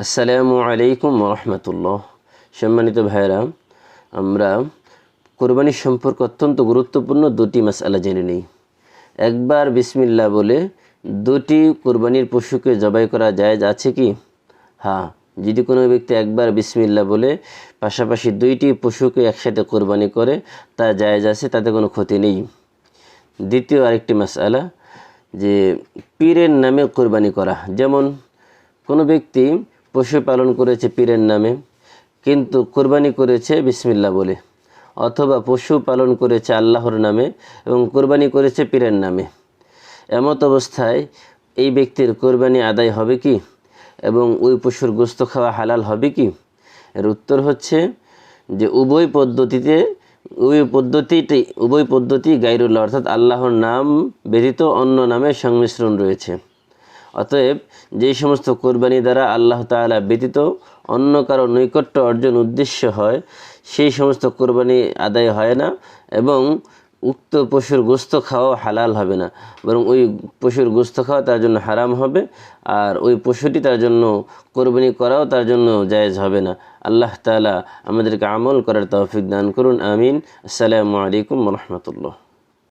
আসসালামু আলাইকুম রহমতুল্লাহ। সম্মানিত ভাইরা, আমরা কোরবানি সম্পর্কে অত্যন্ত গুরুত্বপূর্ণ দুটি মাসআলা জেনে নিই। একবার বিসমিল্লাহ বলে দুটি কোরবানির পশুকে জবাই করা জায়েজ আছে কি? হ্যাঁ, যদি কোনো ব্যক্তি একবার বিসমিল্লাহ বলে পাশাপাশি দুইটি পশুকে একসাথে কোরবানি করে তা জায়েজ আছে, তাতে কোনো ক্ষতি নেই। দ্বিতীয় আরেকটি মাসআলা, যে পীরের নামে কোরবানি করা। যেমন কোনো ব্যক্তি পশু পালন করেছে পীরের নামে, কিন্তু কোরবানি করেছে বিসমিল্লাহ বলে, অথবা পশু পালন করেছে আল্লাহর নামে এবং কোরবানি করেছে পীরের নামে। এমত অবস্থায় এই ব্যক্তির কোরবানি আদায় হবে কি এবং ওই পশুর গোশত খাওয়া হালাল হবে কি? এর উত্তর হচ্ছে যে উভয় পদ্ধতি গায়রুল্লাহ, অর্থাৎ আল্লাহর নাম ব্যতীত অন্য নামের সংমিশ্রণ রয়েছে। অতএব যেই সমস্ত কোরবানি দ্বারা আল্লাহ তাআলা ব্যতীত অন্য কারো নৈকট্য অর্জন উদ্দেশ্য হয়, সেই সমস্ত কোরবানি আদায় হয় না এবং উক্ত পশুর গোশত খাওয়া হালাল হবে না, বরং ওই পশুর গোশত খাওয়া তার জন্য হারাম হবে, আর ওই পশুটি তার জন্য কোরবানি করাও তার জন্য জায়েজ হবে না। আল্লাহ তাআলা আমাদেরকে আমল করার তৌফিক দান করুন, আমিন। আসসালামু আলাইকুম রহমতুল্লাহ।